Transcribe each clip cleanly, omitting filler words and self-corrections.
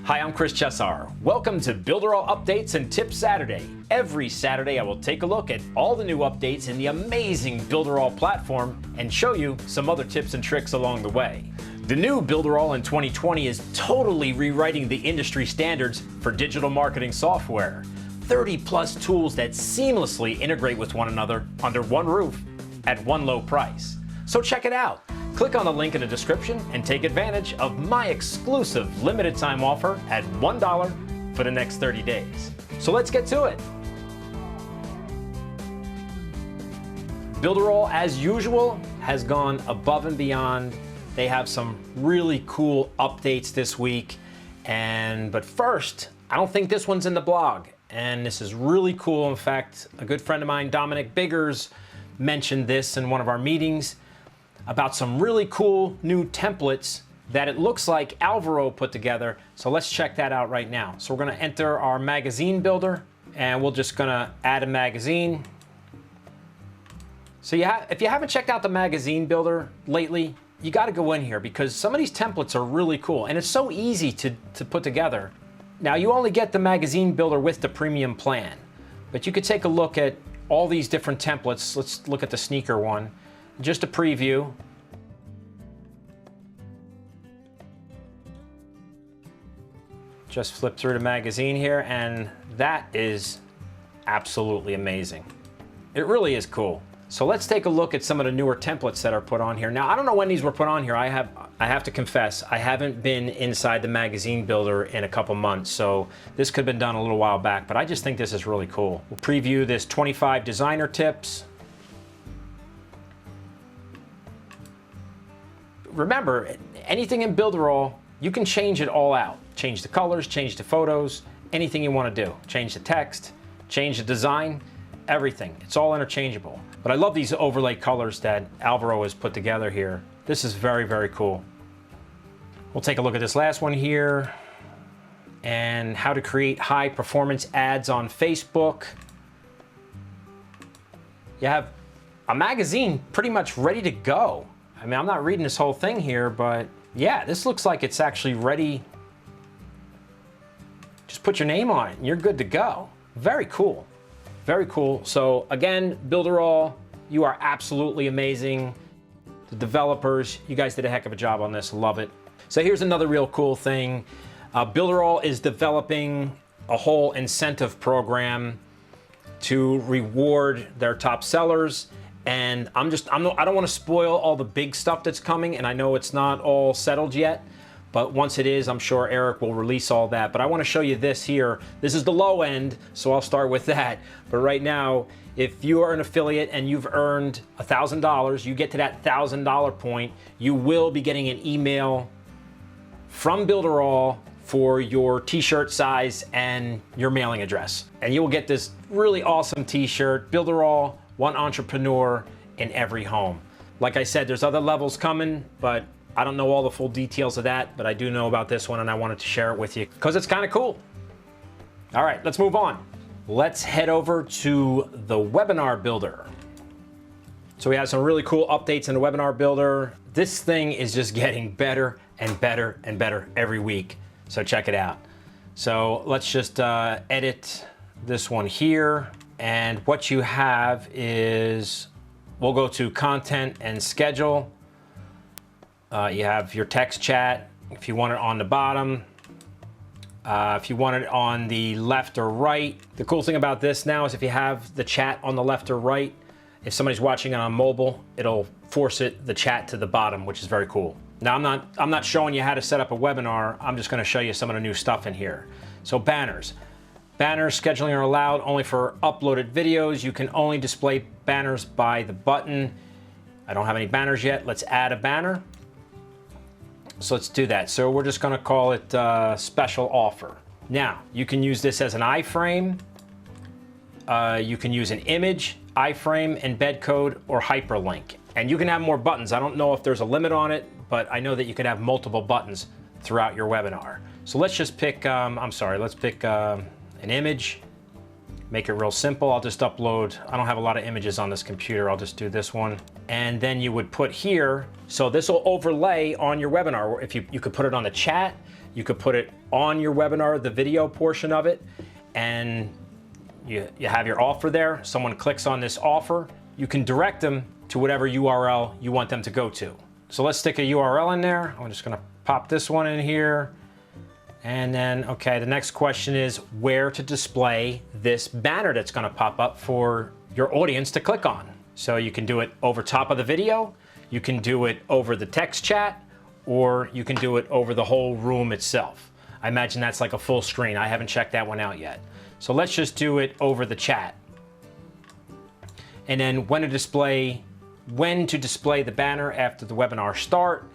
Hi, I'm Chris Chessar. Welcome to Builderall Updates and Tips Saturday. Every Saturday I will take a look at all the new updates in the amazing Builderall platform and show you some other tips and tricks along the way. The new Builderall in 2020 is totally rewriting the industry standards for digital marketing software. 30 plus tools that seamlessly integrate with one another under one roof at one low price. So check it out. Click on the link in the description and take advantage of my exclusive limited time offer at $1 for the next 30 days. So let's get to it. Builderall, as usual, has gone above and beyond. They have some really cool updates this week. But first, I don't think this one's in the blog. And this is really cool. In fact, a good friend of mine, Dominic Biggers, mentioned this in one of our meetings about some really cool new templates that it looks like Alvaro put together. So let's check that out right now. So we're gonna enter our magazine builder and we're just gonna add a magazine. So if you haven't checked out the magazine builder lately, you gotta go in here because some of these templates are really cool and it's so easy to put together. Now you only get the magazine builder with the premium plan, but you could take a look at all these different templates. Let's look at the sneaker one. Just a preview. Just flip through the magazine here and that is absolutely amazing. It really is cool. So let's take a look at some of the newer templates that are put on here. Now, I don't know when these were put on here. I have to confess, I haven't been inside the magazine builder in a couple months, so this could have been done a little while back, but I just think this is really cool. We'll preview this 25 designer tips. Remember, anything in Builderall, you can change it all out. Change the colors, change the photos, anything you want to do. Change the text, change the design, everything. It's all interchangeable. But I love these overlay colors that Alvaro has put together here. This is very, very cool. We'll take a look at this last one here and how to create high performance ads on Facebook. You have a magazine pretty much ready to go. I mean, I'm not reading this whole thing here, but yeah, this looks like it's actually ready. Just put your name on it and you're good to go. Very cool. Very cool. So again, Builderall, you are absolutely amazing. The developers, you guys did a heck of a job on this. Love it. So here's another real cool thing. Builderall is developing a whole incentive program to reward their top sellers. And I don't want to spoil all the big stuff that's coming, and I know it's not all settled yet, but once it is, I'm sure Eric will release all that. But I want to show you this here. This is the low end, so I'll start with that. But right now, if you are an affiliate and you've earned $1,000, you get to that $1,000 point, you will be getting an email from Builderall for your t-shirt size and your mailing address. And you will get this really awesome t-shirt, Builderall, one entrepreneur in every home. Like I said, there's other levels coming, but I don't know all the full details of that, but I do know about this one and I wanted to share it with you because it's kind of cool. All right, let's move on. Let's head over to the webinar builder. So we have some really cool updates in the webinar builder. This thing is just getting better and better and better every week. So check it out. So let's just edit this one here. And what you have is, we'll go to content and schedule. You have your text chat, if you want it on the bottom, if you want it on the left or right. The cool thing about this now is if you have the chat on the left or right, if somebody's watching it on mobile, it'll force the chat to the bottom, which is very cool. Now I'm not showing you how to set up a webinar. I'm just going to show you some of the new stuff in here. So banners. Banners scheduling are allowed only for uploaded videos. You can only display banners by the button. I don't have any banners yet. Let's add a banner. So let's do that. So we're just gonna call it special offer. Now, you can use this as an iframe. You can use an image, iframe, embed code, or hyperlink. And you can have more buttons. I don't know if there's a limit on it, but I know that you can have multiple buttons throughout your webinar. So let's just pick, let's pick an image, make it real simple. I'll just upload, I don't have a lot of images on this computer. I'll just do this one. And then you would put here, so this will overlay on your webinar. If you could put it on the chat, You could put it on your webinar, the video portion of it, and you have your offer there. Someone clicks on this offer, you can direct them to whatever URL you want them to go to. So let's stick a URL in there. I'm just gonna pop this one in here. And then, okay, the next question is where to display this banner that's gonna pop up for your audience to click on. So you can do it over top of the video, you can do it over the text chat, or you can do it over the whole room itself. I imagine that's like a full screen. I haven't checked that one out yet. So let's just do it over the chat. And then when to display the banner after the webinar start.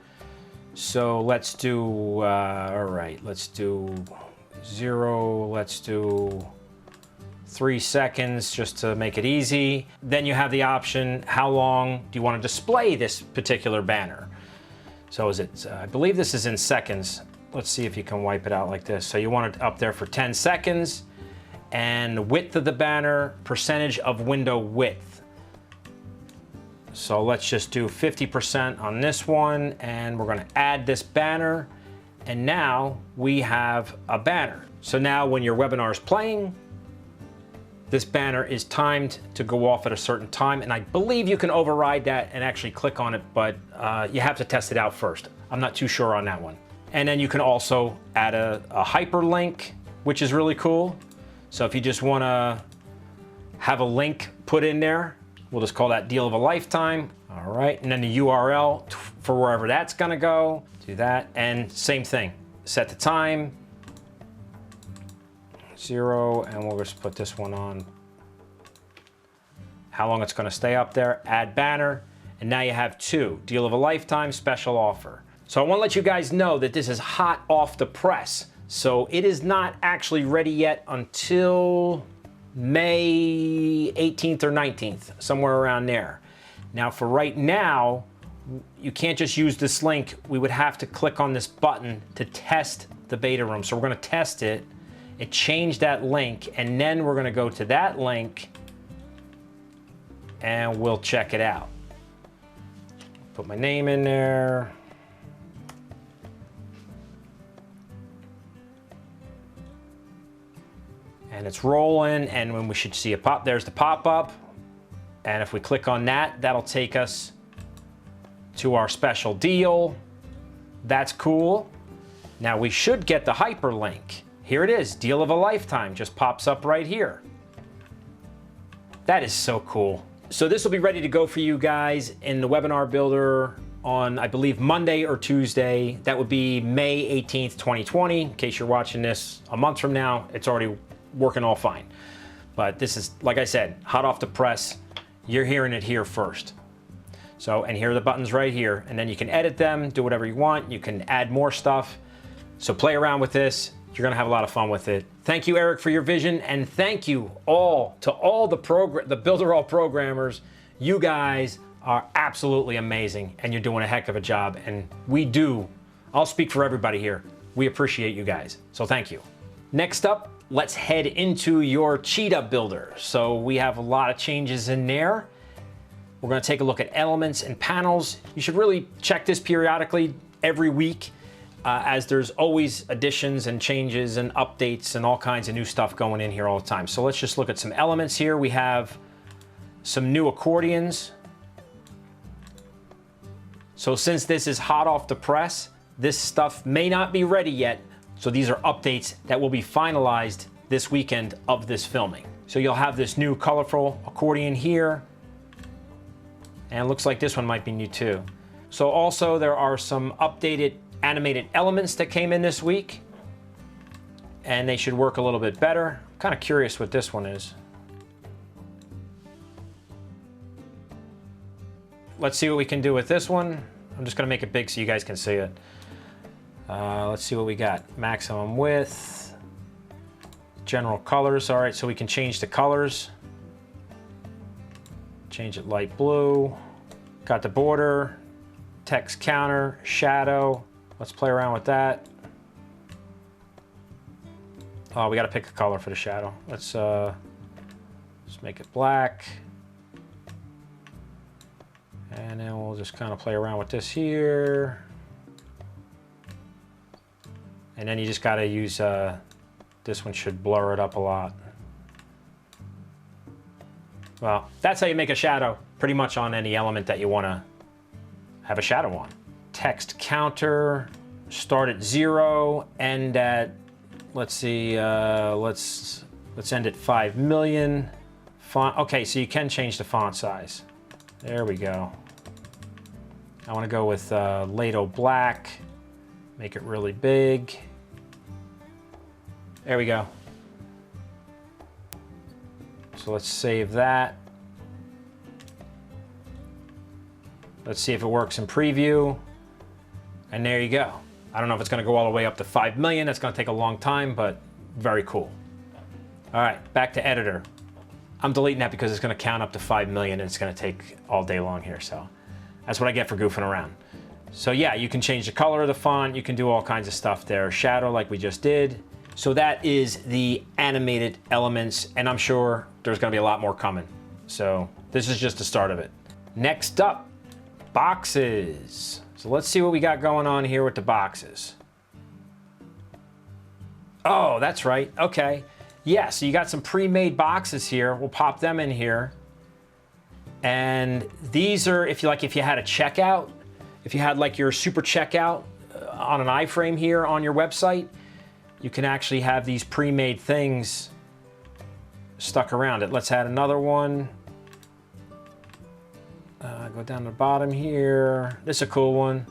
So let's do, all right, let's do 0, let's do 3 seconds just to make it easy. Then you have the option, how long do you want to display this particular banner? So is it, I believe this is in seconds. Let's see if you can wipe it out like this. So you want it up there for 10 seconds, and the width of the banner, percentage of window width. So let's just do 50% on this one, and we're gonna add this banner, and now we have a banner. So now when your webinar is playing, this banner is timed to go off at a certain time, and I believe you can override that and actually click on it, but you have to test it out first. I'm not too sure on that one. And then you can also add a hyperlink, which is really cool. So if you just wanna have a link put in there, we'll just call that deal of a lifetime. All right, and then the URL for wherever that's gonna go, do that. And same thing, set the time, 0, and we'll just put this one on. How long it's gonna stay up there, add banner, and now you have 2, deal of a lifetime, special offer. So I wanna let you guys know that this is hot off the press. So it is not actually ready yet until May 18th or 19th, somewhere around there. Now for right now, you can't just use this link. We would have to click on this button to test the beta room. So we're gonna test it, and change that link, and then we're gonna go to that link and we'll check it out. Put my name in there. And it's rolling, and when we should see a pop, there's the pop-up. And if we click on that, that'll take us to our special deal. That's cool. Now we should get the hyperlink. Here it is, deal of a lifetime, just pops up right here. That is so cool. So this will be ready to go for you guys in the webinar builder on, I believe, Monday or Tuesday. That would be May 18th, 2020. In case you're watching this a month from now, it's already working all fine. But this is, like I said, hot off the press. You're hearing it here first. So, and here are the buttons right here, and then you can edit them, do whatever you want. You can add more stuff. So play around with this. You're gonna have a lot of fun with it. Thank you, Eric, for your vision, and thank you all to all the Builderall programmers. You guys are absolutely amazing, and you're doing a heck of a job, and I'll speak for everybody here. We appreciate you guys, so thank you. Next up, let's head into your Cheetah builder. So we have a lot of changes in there. We're gonna take a look at elements and panels. You should really check this periodically every week, as there's always additions and changes and updates and all kinds of new stuff going in here all the time. So let's just look at some elements here. We have some new accordions. So since this is hot off the press, this stuff may not be ready yet. So these are updates that will be finalized this weekend of this filming. So you'll have this new colorful accordion here. And it looks like this one might be new too. So also there are some updated animated elements that came in this week, and they should work a little bit better. I'm kind of curious what this one is. Let's see what we can do with this one. I'm just gonna make it big so you guys can see it. Let's see what we got. Maximum width, general colors. All right, so we can change the colors. Change it light blue. Got the border, text counter, shadow. Let's play around with that. Oh, we got to pick a color for the shadow. Let's make it black. And then we'll just kind of play around with this here. And then you just got to use, this one should blur it up a lot. Well, that's how you make a shadow, pretty much on any element that you want to have a shadow on. Text counter, start at 0, end at, let's see, let's end at 5 million. Font, okay, so you can change the font size. There we go. I want to go with Lato Black, make it really big. There we go. So let's save that. Let's see if it works in preview. And there you go. I don't know if it's going to go all the way up to 5 million. That's going to take a long time, but very cool. All right, back to editor. I'm deleting that because it's going to count up to 5 million and it's going to take all day long here. So that's what I get for goofing around. So yeah, you can change the color of the font. You can do all kinds of stuff there. Shadow like we just did. So that is the animated elements, and I'm sure there's going to be a lot more coming. So this is just the start of it. Next up, boxes. So let's see what we got going on here with the boxes. Oh, that's right. Okay. Yeah, so you got some pre-made boxes here. We'll pop them in here. And these are, if you had a checkout, if you had like your super checkout on an iframe here on your website, you can actually have these pre-made things stuck around it. Let's add another one. Go down to the bottom here. This is a cool one.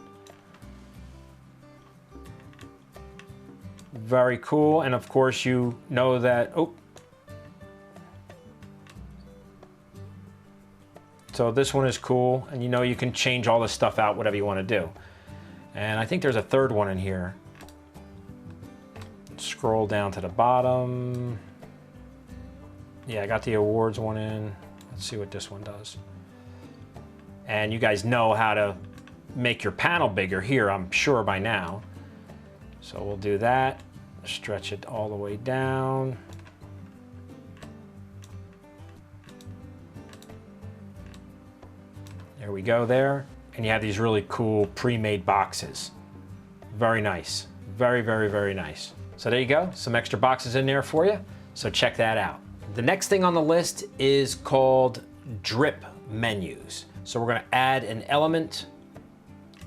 Very cool. And of course you know that, oh. So this one is cool. And you know you can change all this stuff out, whatever you want to do. And I think there's a third one in here. Scroll down to the bottom. Yeah, I got the awards one in. Let's see what this one does. And you guys know how to make your panel bigger here, I'm sure by now. So we'll do that. Stretch it all the way down. There we go there. And you have these really cool pre-made boxes. Very nice. Very, very, very nice. So there you go, some extra boxes in there for you. So check that out. The next thing on the list is called drip menus. So we're gonna add an element,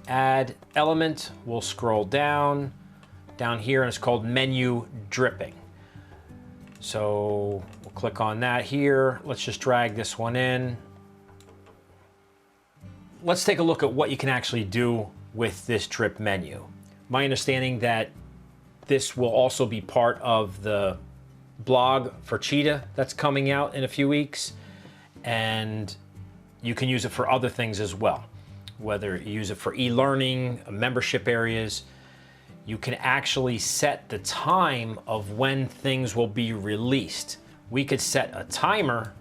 add element, we'll scroll down here, and it's called menu dripping. So we'll click on that here. Let's just drag this one in. Let's take a look at what you can actually do with this drip menu. My understanding that this will also be part of the blog for Cheetah that's coming out in a few weeks. And you can use it for other things as well. Whether you use it for e-learning, membership areas, you can actually set the time of when things will be released. We could set a timer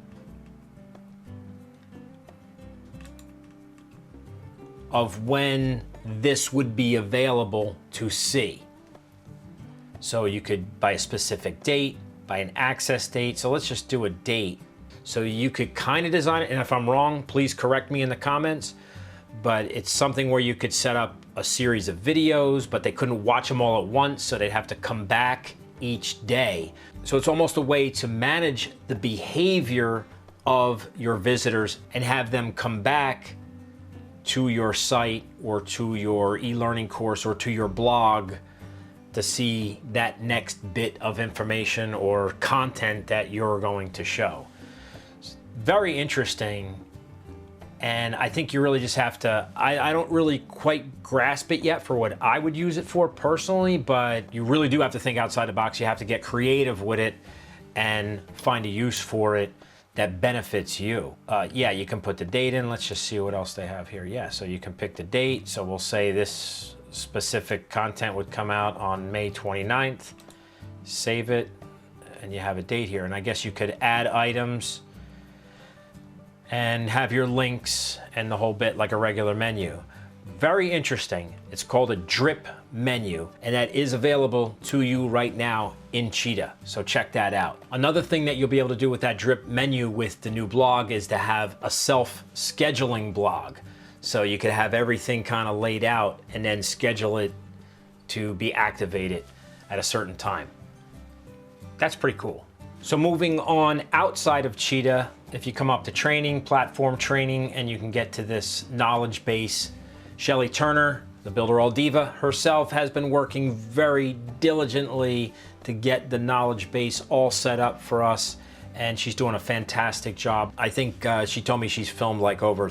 of when this would be available to see. So you could, by a specific date, by an access date. So let's just do a date. So you could kind of design it, and if I'm wrong, please correct me in the comments, but it's something where you could set up a series of videos, but they couldn't watch them all at once, so they'd have to come back each day. So it's almost a way to manage the behavior of your visitors and have them come back to your site or to your e-learning course or to your blog to see that next bit of information or content that you're going to show. It's very interesting, and I think you really just have to, I don't really quite grasp it yet for what I would use it for personally, but you really do have to think outside the box. You have to get creative with it and find a use for it that benefits you. Yeah, you can put the date in. Let's just see what else they have here. Yeah, so you can pick the date. So we'll say this specific content would come out on May 29th. Save it, and you have a date here. And I guess you could add items and have your links and the whole bit like a regular menu. Very interesting. It's called a drip menu, and that is available to you right now in Cheetah. So check that out. Another thing that you'll be able to do with that drip menu with the new blog is to have a self-scheduling blog. So you could have everything kind of laid out and then schedule it to be activated. at a certain time. That's pretty cool. So moving on outside of Cheetah, if you come up to training, platform training, and you can get to this knowledge base, Shelly Turner, the Builderall Diva herself, has been working very diligently to get the knowledge base all set up for us, and she's doing a fantastic job. I think she told me she's filmed like over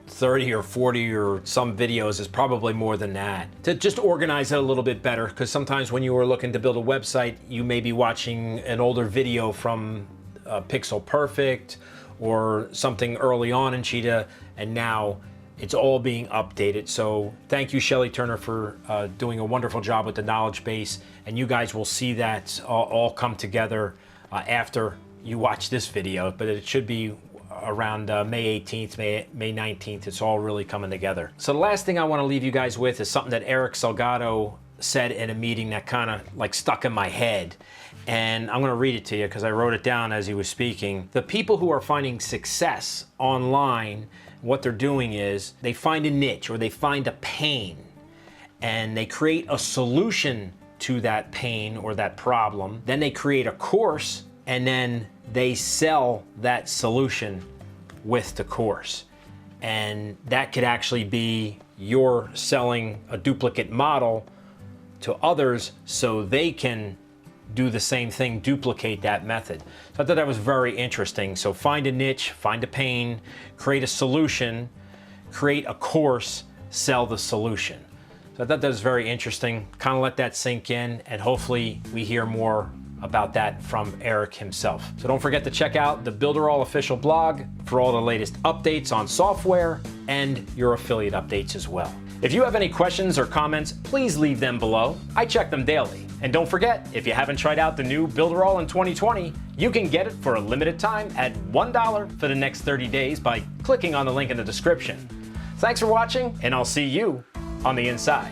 30 or 40 or some videos, is probably more than that, to just organize it a little bit better, because sometimes when you are looking to build a website, you may be watching an older video from Pixel Perfect or something early on in Cheetah, and now it's all being updated. So thank you, Shelly Turner, for doing a wonderful job with the knowledge base, and you guys will see that all come together after you watch this video, but it should be around May 18th, May 19th. It's all really coming together. So the last thing I want to leave you guys with is something that Eric Salgado said in a meeting that kind of like stuck in my head. And I'm going to read it to you because I wrote it down as he was speaking. The people who are finding success online, what they're doing is they find a niche or they find a pain and they create a solution to that pain or that problem. Then they create a course and then they sell that solution with the course. And that could actually be you're selling a duplicate model to others so they can do the same thing, duplicate that method. So I thought that was very interesting. So find a niche, find a pain, create a solution, create a course, sell the solution. So I thought that was very interesting. Kind of let that sink in, and hopefully we hear more about that from Eric himself. So don't forget to check out the Builderall official blog for all the latest updates on software and your affiliate updates as well. If you have any questions or comments, please leave them below. I check them daily. And don't forget, if you haven't tried out the new Builderall in 2020, you can get it for a limited time at $1 for the next 30 days by clicking on the link in the description. Thanks for watching, and I'll see you on the inside.